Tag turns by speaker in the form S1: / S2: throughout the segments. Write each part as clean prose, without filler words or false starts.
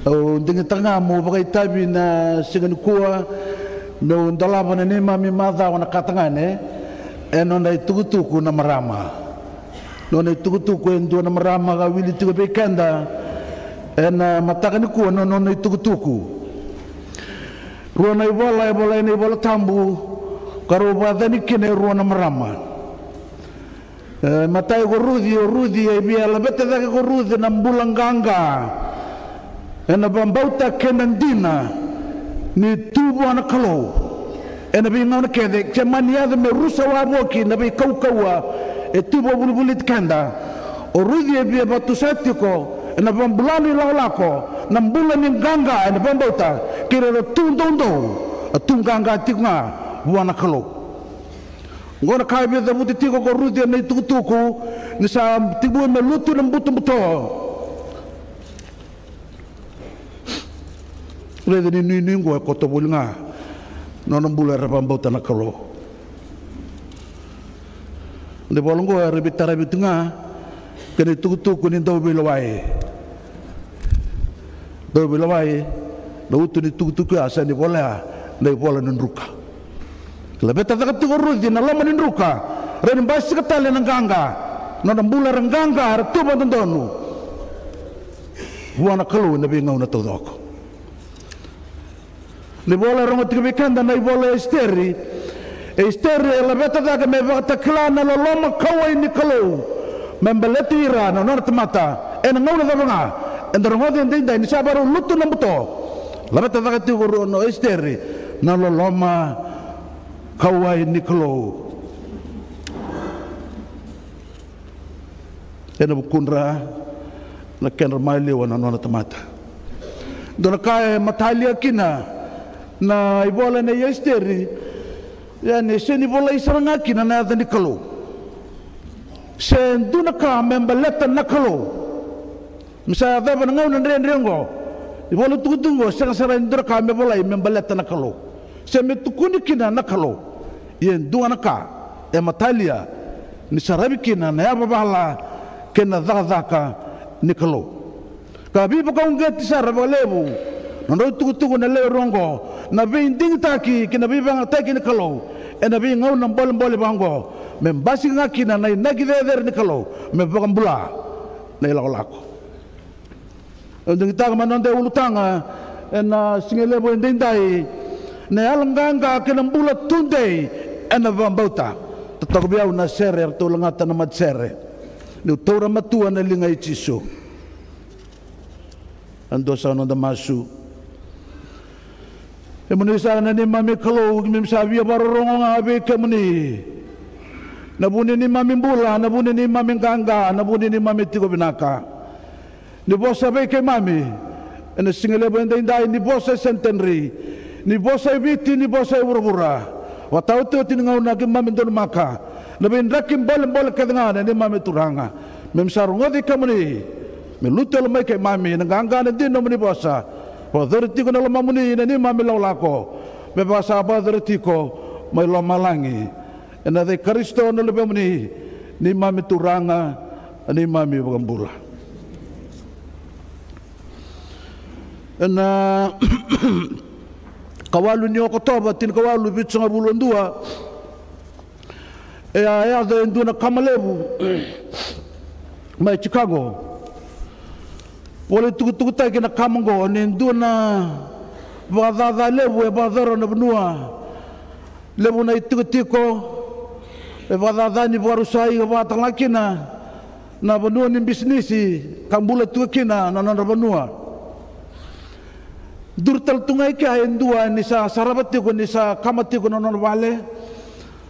S1: o dinga tanga mo bagai tabi na singan kuwa no dalaba na ni mami mada wana katangane eno na tukutuku na marama no na tukutuku endo na marama ga wili tuku bekanda ena matakani kuwa no na tukutuku ruwa na ibola tambu karo badani kene ruwa na marama matai ko rudi e bia la bete da ko rudi na mbulanganga ena bambauta kenandina ni tubu ana kalo ena bi ngana kede ke mania de me rusa wa boki na bi kaukawa e tubu bulbulit kanda o rudi e bia batusatiko ena bambulani lawlako na mbulani nganga ena bambauta kire ro tundondo tunganga tikna wana kalo ngona kai be da buti tiko ko rudi na tukutuku ni sa tibu me lutu na mbuto mbuto le ni ngo ko to bulnga non mbula rabambota na kalo de bolongo rebitara bitunga kene tukutuku ni do bilawai do utu ni tukutuku asa ni bola le bola nruka lebih tak tiga di na lama nindruka ren basi ketale nanganga nona mbula renganga tu bandonu buana kalu nabi ngau na todok le bola rongo tiga bekanda na bola esteri lebih tak me bata klana lo lama kawai ni kalu membeleti ira nona temata ngau na banga endarongo denda ni sabaru lutu nambuto lebih tak tiga rono esteri na lo lama kawai niklo ena bukunra na ken ramali wana nona tamata dona kai matalia kina na ibola na yesteri yani seni bola isaranga kina na da niklo sen duna ka membeleta naklo misa da bana ngau na rengo ibola tutungo sara indra ka mebola membeleta naklo seme tukuni kina naklo yen duana ka e matalia ni sarabikina na ya babala kena dhaka nikalo ka bibu ka ungeti sarabalebu no tukutuku na le rongo na binding taki kina bibanga taki nikalo e na bi ngau na bol bango membasi ngakina na nagideder nikalo me bagambula na ilako nding taka manonde ulutanga na singelebo ndindai na alanganga kina mbula tunde ena bambauta tatak biau na sere to langata na matsere ni tora matua na lingai chiso ando sa no damasu e muni sa na ni mami kalo gimim sabi barongo ngabe kemuni na buni ni mami bula na buni ni mami ganga na buni ni mami tigo binaka ni bosa be ke mami ena singele benda indai ni bosa centenary ni bosa biti ni bosa urubura watau tu tinengau nagi mami don maka lebih rakim bol kedengar ni mami turanga memsarunga di kamuni melutel mai ke mami nanganga nanti nomni bosa poderti ko na lamamuni ni mami lawlako me basa poderti ko mai lamalangi ena de Kristo no lebih muni ni mami turanga ni mami bagambula ena kawalu nyo kotoba tin kawalu bit sanga bulon dua ya de nduna kamalebu mai Chicago pole tuku tai kena kamango ni nduna badada lebu e badaro na benua lebu na itiko e badada ni barusai e batalakina na benua ni bisnisi kambula tuakina na benua durtal tungai ka endua ni sa sarabati ko ni sa kamati ko non wale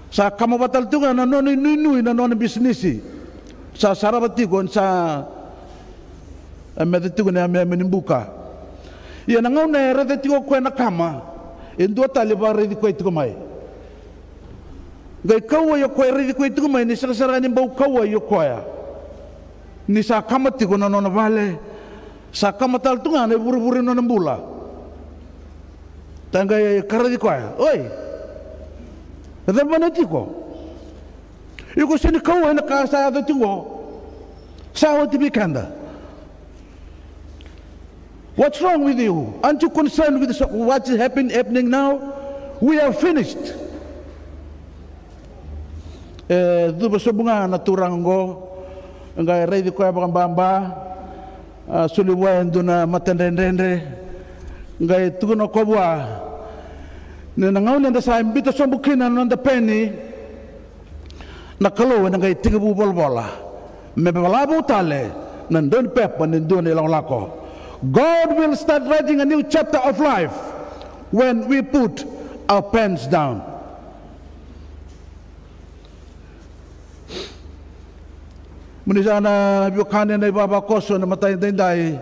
S1: sa kamabatal tunga na non nui na non bisnisi sa sarabati ko sa amediti ko na menimbuka ia na ngau na rete ko na kama endua taliba redi ko itu mai gai kawa yo ko redi ko itu mai ni sa sarani bau kawa yo ko ya ni sa kamati ko non wale sa kamatal tunga na buru-buru non bula tangga karadi kuaya, oi, ada mana tiko? Iku sini kau hendak saya ada tiko, sahaja tibi kanda. What's wrong with you? Aren't you concerned with what's happening now? We are finished. Duba sobunga na turanggo ngai rei ko ya bamba suliwa nduna matendendende ngai tuno kobwa ne ngau nda sa mbita sombukina nda peni na kalo ngai tigabu bolbola me balabu tale nandon pepa nandon ilang lako. God will start writing a new chapter of life when we put our pens down. Munisana bukane na ibaba koso na matay dai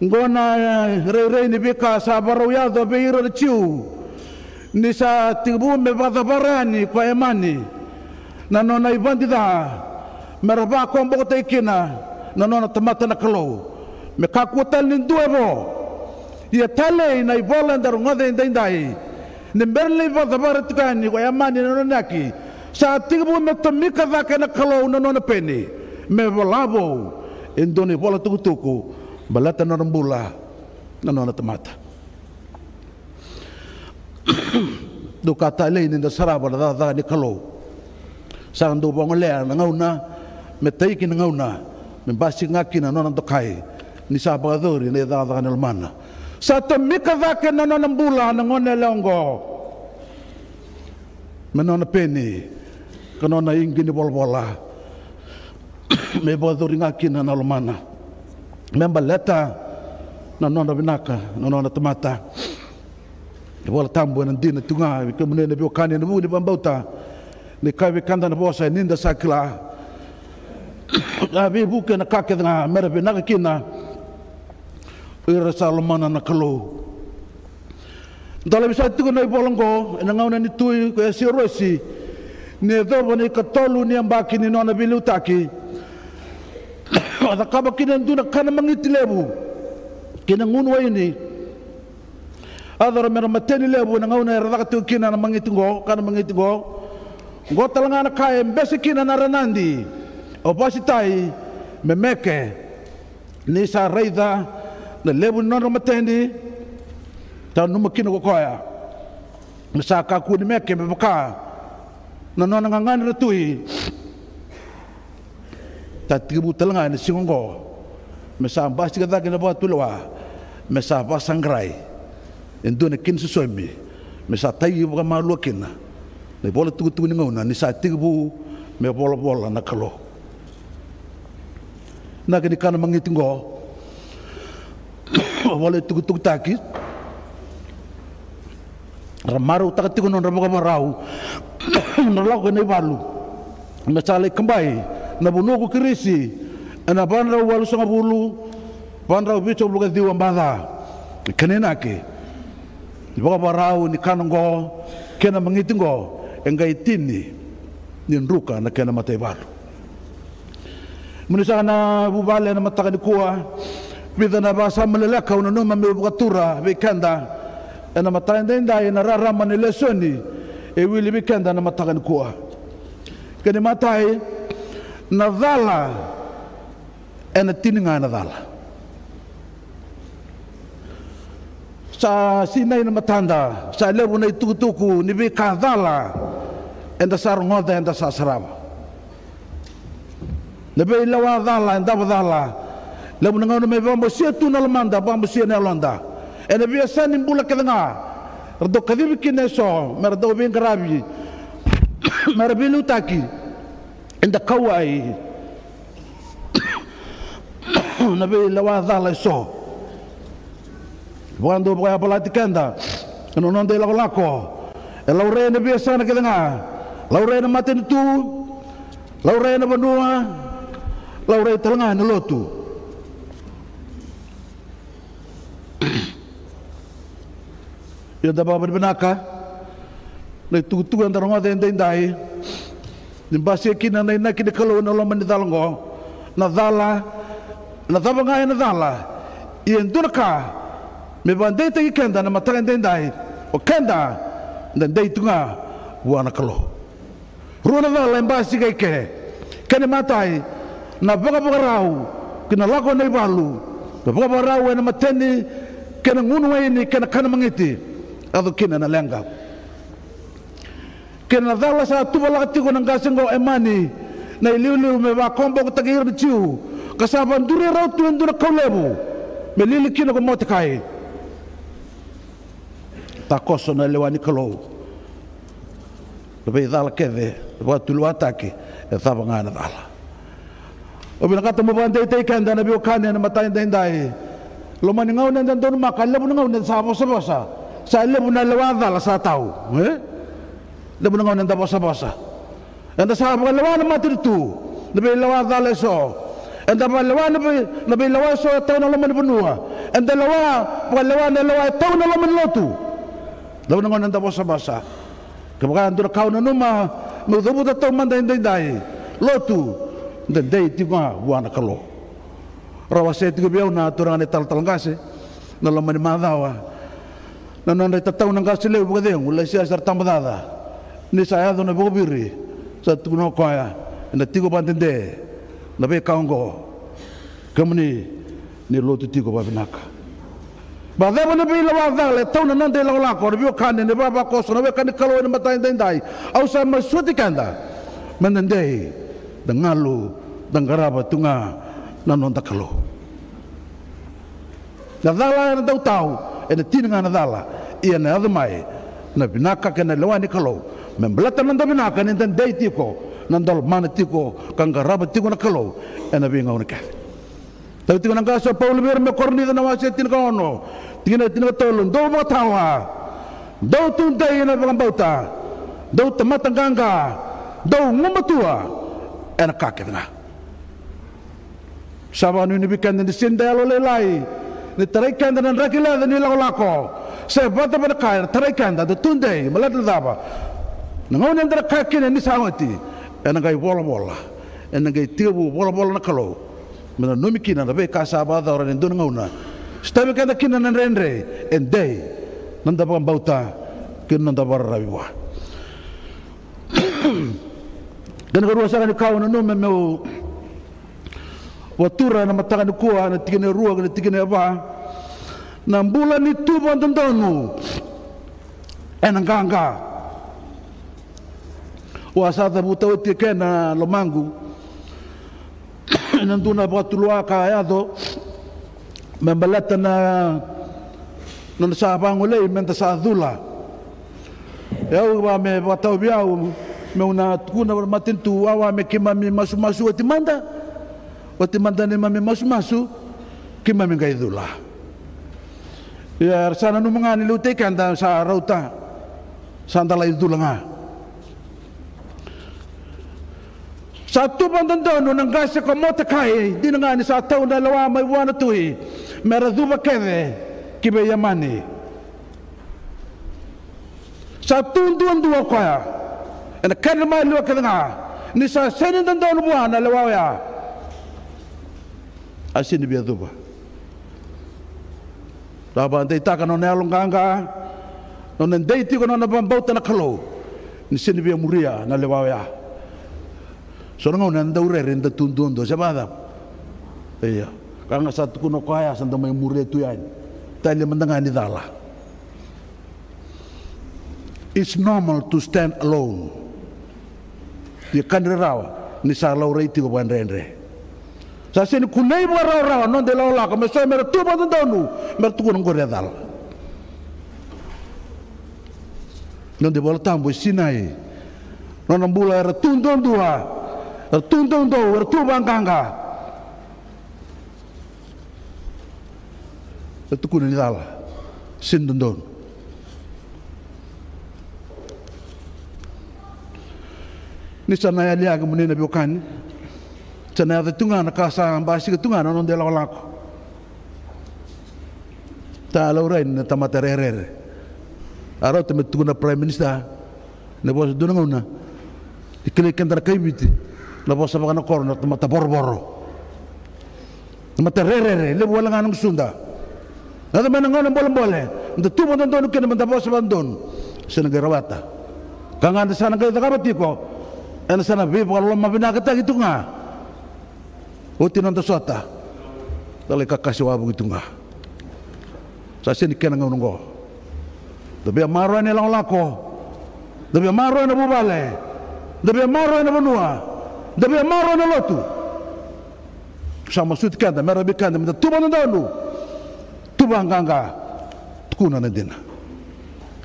S1: ngona re ni bika sa baraw do beiro de chiu ni sa tibu me bada barani ko emani na nona ibandida meraba ko mbo tekina na nona tamata na kalo me kakutal nin duebo ia tale na ibola ndar ngode dai ni merle bada baratukani ko emani na nona ki sa tibu me tamika va kana kalo na nona peni me volabo endone bola tuku balata na rambula na nona tamata do kata le ni da saraba da ni kalo sa ndo bongole na ngauna me taiki na ngauna me basi ngaki na nona tokai ni sa bagadori ni da na mana sa tamika va kana nona mbula na ngone longo me nona peni kanona ingini bolbola me bodori ngaki na nalmana memba leta na nona binaka na nona tamata bola tambo na dina tunga ke munene bio kane na buni bambauta ni kawe kanda na bosa ninda sakla abi buke na kake na merbe na kina ira salmana na kalo dala bisa tu na bolongo na ngauna ni tui ko si rosi ne dobo ni katolu ni ambaki ni nona bilutaki ada kaba kina nduna kana mangiti lebu kina ngunwa ini ada ramera mateni lebu na ngauna radaka tu kina na mangiti ngo kana mangiti ngo talanga na kaya mbesi kina na ranandi opasitai memeke ni sa reida na lebu nona mateni ta numa kina ko koya masa kaku ni meke mebaka na nona ngangani ratui tatibu talanga ni singongo mesa basi kata kena buat tulwa mesa pasangrai endo ne kin susomi mesa tayi bukan malu kena le bola tu ni ngona ni sa tibu me bola na kalo na kini kana mangitingo bola tu taki ramaru takatiku non rabu marau nolago ne balu mesa le kembali na bunuku kirisi na bandra walu sanga bulu bandra bicho buluga diwa mbada kanena ke iboga barau ni kanongo kena mangitingo engai tini ni nruka na kena matai balu munisa na bubale na mataka ni kuwa bida na basa malelaka una numa me bukatura bikanda na matai ndenda na rarama ni lesoni e wili bikanda na mataka ni kuwa kene matai nadala ena tininga nadala sa sinay na matanda sa lebu na itukutuku ni bika dala enda sarungoda enda sasaraba nebe ilawa dala enda badala lebu na ngano me bambo sia tu na lamanda bambo sia na londa ena biasa nimbula kedanga rdo kadibi kineso merdo bin grabi marabilu taki enda kawai nabi lawa dala so buando boya balati kenda no nonde la lako e laure na biasa na kedanga laure na maten tu laure na banua laure talanga na lotu ya da baba benaka na tu andar ngode ndai nimbasi kina na kini kalau na lomani dalongo na dala na tabanga na dala ien durka me bande te kenda na matanga ndai o kenda ndai tunga wana kalo runa dala nimbasi ke kene matai na baga rau kina lako na balu Bapa rawa na mateni kena ngunu ini kena kana mangiti ado kena na lenga kena dala sa tu bala tiko nang gasengo emani na iliu me ba kombo ko tagir ciu kasaban dure raw tu ndura kaulebu me lili kina ko motekai ta koso na lewani kalo be dala keve ba tu lu atake e tava ngana dala o bina kata mo bande te kanda na bio kane na matai ndai lo mani ngau na ndon makale bu ngau na sa bosa sa le bu na lewada la sa tau le bu ngau na bosa anda sa ba lewana mati tu na be lewada le so anda ba lewana na be lewa so tau na lo mani bunua anda lewa ba lewana lewa tau na lo mani lotu le bu ngau na bosa kebakan tu kau na numa mo do bu tau mandai ndai lotu dan day tiga buana kalau rawa saya tiga biau na turang ne tal ngase na lamani madawa na nanda tatau nang ngase le bugade ulai sia sar tambada ni saya do na bobiri sa tuno koya na tigo bandende na be kaungo kamni ni lotu tigo babinaka bada bana be lawa dale tau na nanda la ko bio kane ne baba ko so na be kan kalau ne matai dai au sa masuti kanda mandende dengalu dengaraba tunga nanon takalo na dala na dau tau ena tinga na dala ia na admai na binaka kana lewani kalo memblata nanda binaka ni dan dai tiko nandal mana tiko kangaraba tiko na kalo ena binga una ka tau tiko na gaso paulo mer me korni na wase tin kono tina tolon do mo tawa do tun dai na bangauta do tamatanganga do ngumatua ena kakena sabanu ni bikan ni sindalo lelai ni tarikan dan rakila dan ni lako sebab pada kaya tarikan dan tundai malat daba ngau ni ndra kakena ni sawati ena gai bola ena gai tibu bola na kalo mena numikina na be kasaba da ora ndun ngauna stabe kada kina nan rendre endei nanda bauta kin nanda barrawiwa dan kedua sangat kau nanu memeu watura na matakan kuah na tigene ruang na tigene apa na bulan itu banten tonu enang gangga wasata buta uti kena lomangu nanduna batulua kaya do membalata na non sabang ulei menta sadula yau ba me batau biau meuna kuna matin tu awa me kimami masu wati manda ne mami masu kimami gaidula ya sana nu mangani lute kanda sa rauta sandala idula nga satu bandan dono nang gase ko mota kai dinangani sa tau na lawa mai wana tui meraduba keve kibe yamani satu dua kaya ena kana mai lu kana ni sa senin dan dono buana lawa ya asin biya duba laba ndai ta kana na longanga non ndai ti kono na bambauta na kalo ni sin biya muria na lawa ya sorong na ndaure renda tundundo sabada iya kanga satu kuno kaya sanda mai muria tu yan tali mendangani dala. It's normal to stand alone. Dia kan rawa ni sa laura iti ko bandrendre. Sa sini kunai bara rawa non de laula ko meso mer tu ba donu mer tu ko ngore dal. Non de bola tambo sinai. Non ambula era tundon dua. Tundon do er tu banganga. Itu kuno ni dal. Sindon. Ni sana ya liaga munina biokan sana ya tunga na kasa basi tunga non de la ko ta laura in tamata rere aro te metuna prime minister ne bos dunanga dikle kendra kaibiti la bos ba na korno tamata borboro tamata rere le wala nganong sunda nada manangon boleh nda tumo don ken manda bos bandon senegarawata kanganda sana ka kabati ko ana sana be kalau mabina kata gitu nga uti nonto sota Dale kakasi wabu gitu nga. Sa sini kena ngongo. Tapi amaro ni lang lako. Tapi amaro na bubale. Tapi amaro na benua. Tapi amaro na lotu. Sama sud kanda merabi kanda minta tuba na danu. Tuba nganga. Tukuna na dina.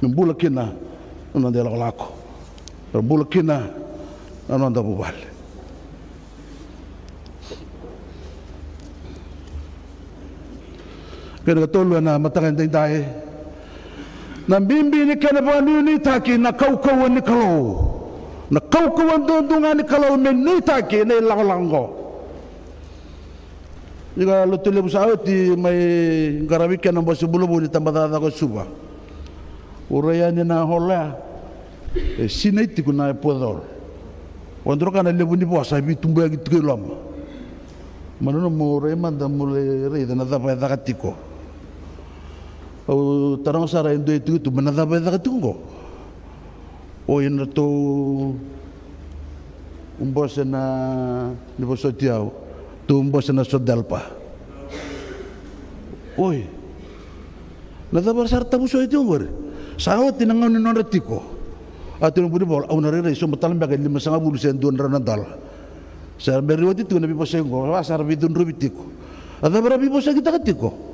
S1: Mbulakina na dela lako. Mbulakina na nda bubale. Kena tolu na matakan tayo. Nambimbi ni kena buwan ni taki na kaukawan ni kalau. Na kaukawan dundungan ni kalau men ni taki na ilang-langgo. Jika lo tulis usaha ti may garawikan ng baso bulubo ni tambadada ko suba. Uraya ni na hola. Sinaiti ko na podor. Wandro ka na lebu ni bosa bitumbu gitu ke lama. Manono mo reman da mule re na da pa da katiko. O tarang sara indo itu tu menada ba da katungo. O ina to umbos na ni boso tiao. Tu umbos na sodalpa. Oi. Nada ba sarta buso itu ngor. Sawat tinangaw ni noratiko. Atun budi bol au narere so matalam ba 5.5 sen don ranadal. Sa beriwati tu nabi boso ngo asar bidun rubitiko. Ada berabi boso kita katiko.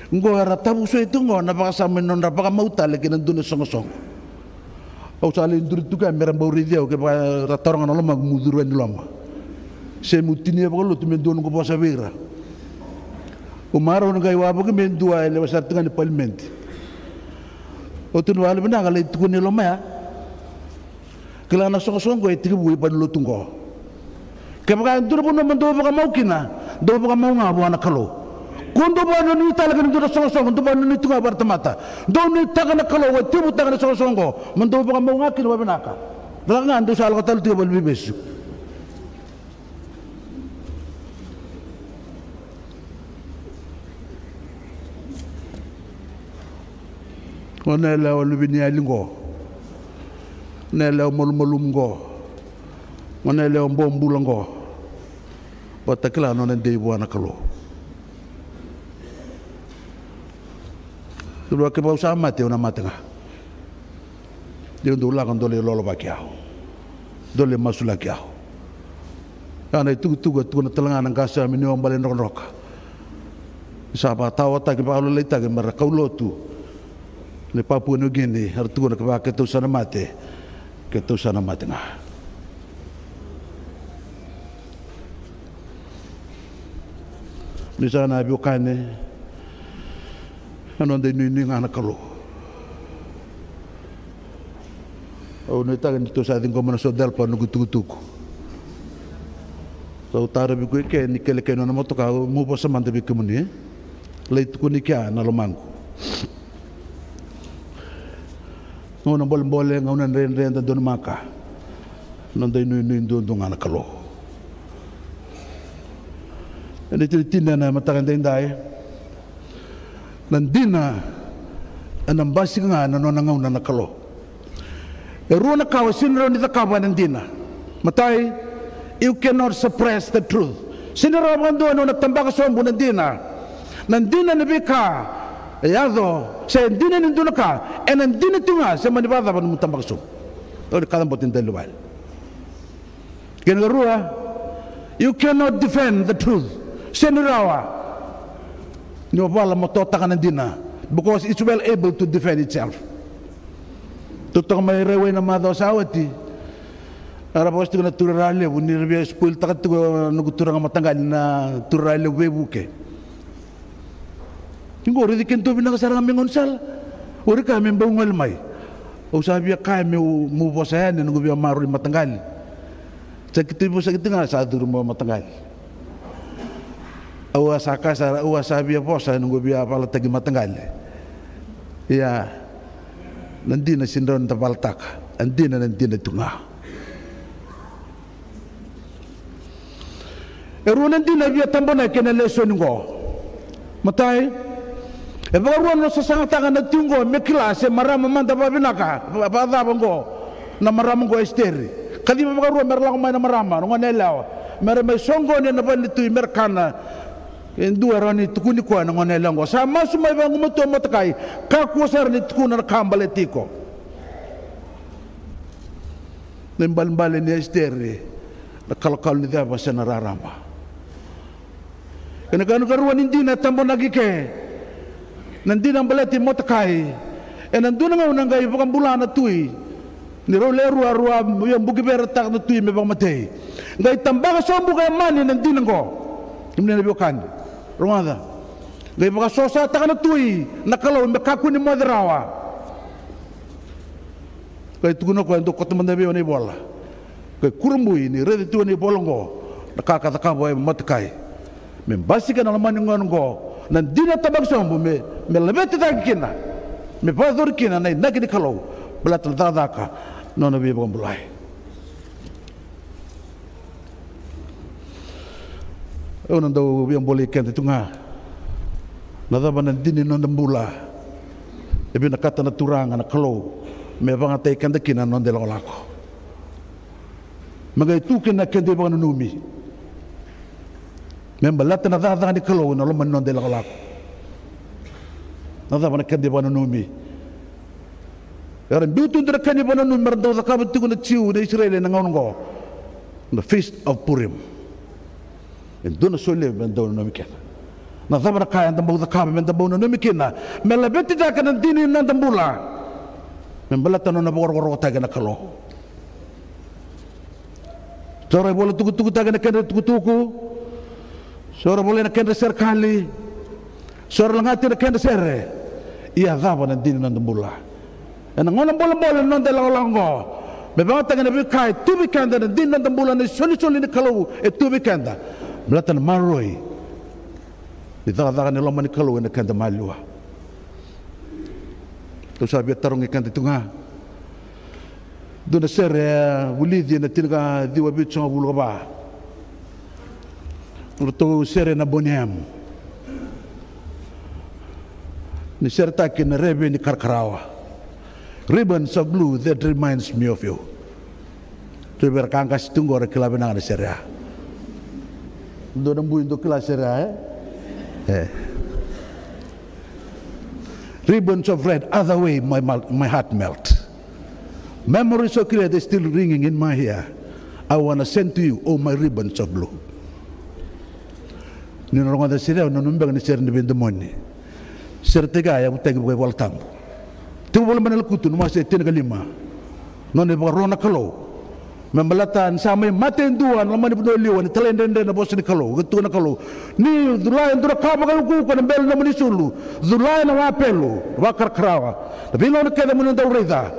S1: Ngo ratabu so itu ngo napakasama non napakamauta lagi nandun song-song. Au sali ndur tu ka meram bauri dia ke ratorang na lama muduruan lama. Se mutini ba lo tu mendon ko posa vera. Umaro nga iwabo ke mendua ele wasar tunga ni parliament. O tu wala benda ngale tu ni lama ya. Kala na song-song ko itibu pa lo tungo. Ke ba ndur po no mendo ba mau kina, do ba mau nga bo na kalo. Kundo ba no ni talaga ni do song-song, do ba no ni tunga bartamata. Do ni taga na kalo, tibu taga na song-song ko. Mendo ba mau nga kina ba benaka. Dala nga ando sa alkatal tibu bal bibesu. Nela o lubini alingo, nela o malumgo, nela o bombulango, patakila no nende ibu anakalo. Dulu ke bau sama te una matanga. Dia untuk ulang dole lolo bakiau, dole masuk kiau. Karena itu na telangan angkasa miniom balen rok. Siapa tahu tak kepala lita ke merakau lotu. Ni Papua New Guinea har tu na ka ke tu sana mate nga ni sana bi kane anon de ni ngana kalo o ne ta ni to sa din como no so del pa no gutuku so tara bi ko ke ni kele ke no moto ka mo bo sa mande bi kemuni leit ko ni kya na lomango ngona bol-bol ngona ren-ren da don maka non dai nu don ngana kalo ene tinda na matakan dai nandina anang basi nga non ngona na kalo ero na kawasin ro ni takaban nandina matay you cannot suppress the truth sinara bando no natambaka sombo nandina nabika Yado, saya dina ninduna ka, enan dina tunga, saya manibada pa nung tambak sum. O kadang botin dalawal. Kenarua, you cannot defend the truth. Senirawa, niyo pala motota ka ng dina, because it's well able to defend itself. Tutong may rewe na madaw sa awati. Arapos ito na turarale, unirabia spoil takat ito naguturang matanggal na turarale webuke. Inggo rin kinto binakasarang aming onsal. Uri kami bangungal may. O sabi kami muposayan na nung maro rin matanggal. Sakit mo sakit nga sa duro mo matanggal. Awa saka sa awa sabi po sa nung pala tagi matanggal. Iya nandi na sindron tapaltak. Andi na tunga. Pero nandi na biya tambo na kinaleson ko. Matay. Baruan no sa sangatangan na tinggo may klase marama man dapat binaka paadabang ko na maramang ko esteri kadi ba baruan meron lang may na marama nung anelaw meron may songgo ni na ba nito merkana Dua rani tukuni kwa na ngone lango sama sumai bangu moto motakai ka kuasar ni tukuna kambale tiko nembal ni estere na kalakal ni daba sana rarama kena kanu karuan indina tambo nagike nandina baleti motakai enanduna ngau nangai bukan bulana tui ni role rua yang buki bertak na tui me bang matei ngai tambaga sombu kay mani nandina ngo imne na biokan Rungada, gay baka sosa taka na tui nakalaw mekaku ni moderawa. Kay tuguno ko ando kotamandabio ni bola. Kay kurumui ni redi tu ni bolongo nakakatakabo ay matakai. Membasika na laman yung ngo nandina tabag sombo me lebete tagkina. Me pador kina na nagini kalaw balat dadaka no na bibang bulay. Orang tahu yang boleh ikan itu ngah, nada banan dini nonda mula, tapi nak kata nak turang nak kalau, memang ada ikan dekina nonda lako. Magai tu kena ikan dia bagan numi, memang lat nada ni kalau nak loman nonda lako. Nada banan ikan dia bagan numi. Orang biutun terkan dia bagan numi, merentau zakab tu kena ciu di Israel nangaun go, the feast of Purim. Dona soleh mendau nomiken. Na sabra kaya ndambau zakab mendau nomiken na. Melebeti jaka nandini nandambula. Membelata nona bor taga na kalo. Sora boleh tuku taga na kenda tuku. Sora boleh na kenda serkali. Sora langati na kenda serre. Iya zaba nandini nandambula. Ena ngona bola nonde lango. Memang taga na bikai tubi kenda nandini nandambula ni soli ni kalo tubi kenda. Belatan maroi, di tengah-tengah ni lama ni kalau nak kanda malua. Tu sahaja tarung ikan di tengah. Dona sere wuli dia na tinggal diwa bicang bulu apa. Tu sere na boniam. Ni sere takin rebe ni karkarawa. Ribbons of blue that reminds me of you. Tu berkangkas tunggu orang kelabenang ni sere. Do nambu do kelas ribbons of red other way my heart melt. Memories of clear they still ringing in my ear. I want to send to you all my ribbons of blue. Ni orang ada sira no numbang ni sira ni bendemoni. Sira tega ya buteg bukai waltam. Tu boleh menel kutu no masih tiga lima. No ne barona kalau. Membelatan sampai mati dua, lama ni betul liwan, telenden na bos ni kalau, gitu na kalau. Ni zulai ndura kaba kalau ku kan bel nama ni sulu, zulai na wapelu, wakar kerawa. Tapi lo nak kena menunda ureda,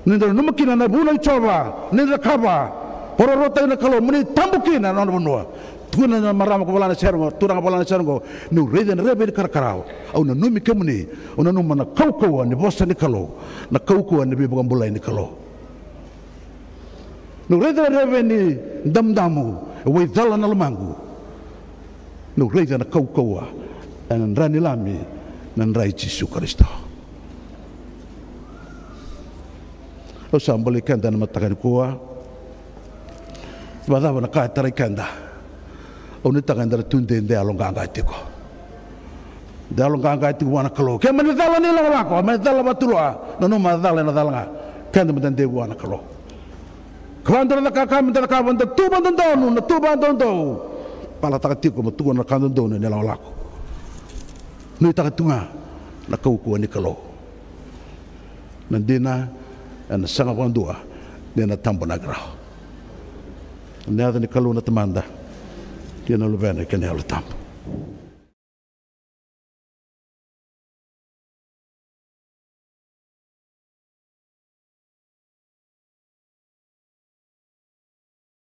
S1: ni ndura numakin na bunai coba, ni ndura kaba, pororota na kalau, meni tambukin na nona benua. Tuna na marama kepala na sergo, turang kepala na sergo, ni ureda na rebe kar kerawa. Au na numi kemuni, au na numa na kau ni bos ni kalau, na kau ni bibukan bulai ni kalau. Nureda reveni damdamu waidala na lumangu nureda na kaukawa and rani lami nan rai Yesu Kristo o sambali kanda na matakan kuwa badaba na kaitara kanda o nitakan dara tunde de alonga tiko de alonga tiko wana kalo ke manidala ni la ko manidala batulwa no madala na dala kanda mendende wana kalo Kandar na kakam na kakam na tuban doon na tuban doon pala takatiko matuan na kandan doon na nilalako nui takatunga na kaukuan ni kalo nandina na sanga pandua dia na tambo na grao nada ni kalo na tamanda dia na lubena kanya tambo